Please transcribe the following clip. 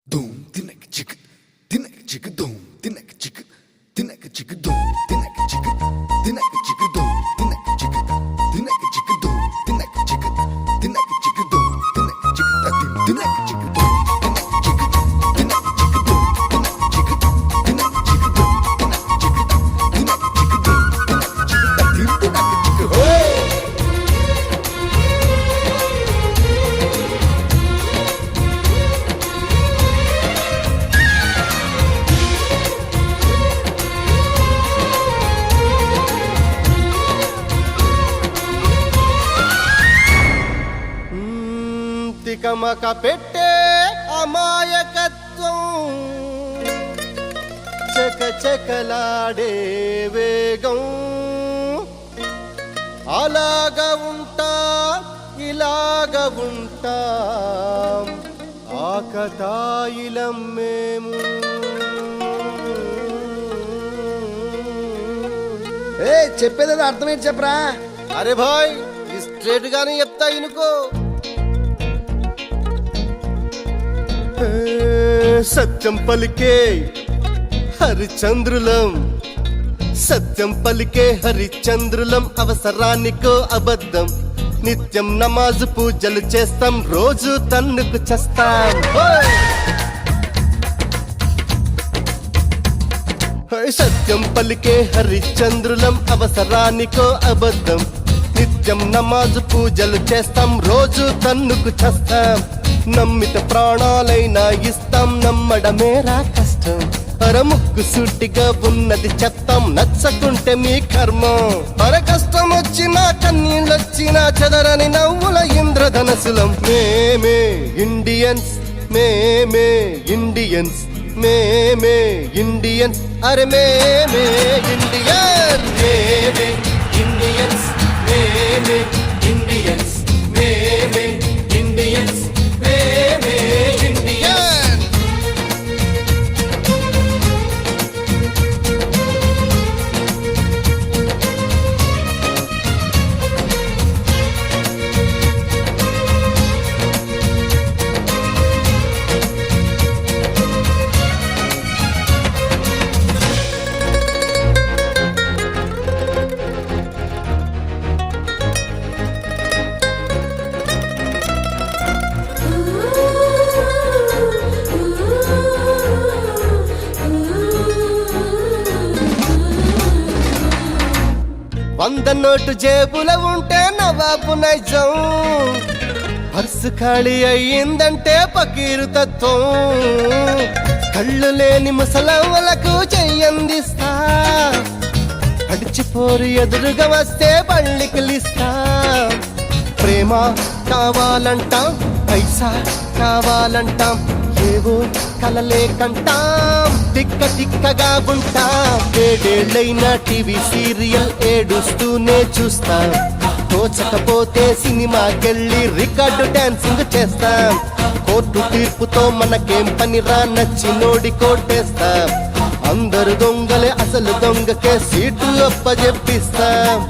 Doom, tinek chicken, doom, tinek chicken, doom, tinek chicken, doom, tinek chicken, doom, tinek chicken, doom, tinek chicken, doom, tinek chicken, tinek chicken, doom, tinek chicken, tinek chicken, doom, tinek chicken, tinek chicken, doom, tinek chicken, tinek chicken, doom, tinek chicken, doom, tinek chicken, hey! తికమక పెట్టే అమాయకత్వం చకచకలాడే వేగం అలాగా ఉంటా ఇలాగా ఉంటా ఆకతాయిలం మేము చెప్పేది అర్థమేంటి చెప్పరా? అరే భాయ్ స్ట్రేట్ గానే చెప్తా ఇనుకో. సత్యం పలికే హరిచంద్రులం, సత్యం పలికే హరిచంద్రులం, అవసరానికో అబద్ధం, నిత్యం నమాజు పూజలు చేస్తాం, రోజు తన్నుకు చేస్తాం. సత్యం పలికే హరిచంద్రులం, అవసరానికో అబద్ధం, నిత్యం నమాజు పూజలు చేస్తాం, రోజు తన్నుకు చేస్తాం, నమ్మిత ప్రాణాలైనా ఇస్తాం, నమ్మడమేరా కష్టం, అరముక్కు సూటిగా ఉన్నది చెత్తం, నచ్చకుంటే మీ కర్మం, అర కష్టం వచ్చినా కన్నీళ్ళొచ్చినా చెదరని నవ్వుల ఇంద్రధనసులం, మేమే ఇండియన్స్, మేమే ఇండియన్స్, మేమే ఇండియన్స్, అరే మేమే ఇండియన్, మేమే ఇండియన్స్, మేమే ఇండియన్స్, మేమే ఇండియన్స్, మేమే ఇండియన్. వంద నోటు జేబుల ఉంటే నవాబు నైజం, పర్సు ఖాళీ అయ్యిందంటే పకీరు తత్వం, కళ్ళు లేని ముసలవ్వలకు చెయ్యందిస్తా, అడిచిపోరు ఎదురుగా వస్తే పళ్ళికిలిస్తా, ప్రేమ కావాలంటాం, పైసా కావాలంటాం, ఏవో కలలే కంటాం, తిక్క తిక్కగా ఉంటాం, ఏడేళ్ళైనా టీవీ సీరియల్ ఏడుస్తూనే చూస్తాం, తోచకపోతే సినిమాకెళ్ళి రికార్డు డాన్సింగ్ చేస్తాం, కోర్టు తీర్పుతో మనకేం పనిరా, నచ్చినోడి కోటేస్తాం, అందరు దొంగలే అసలు దొంగకే సీటు అప్పజెప్పిస్తాం.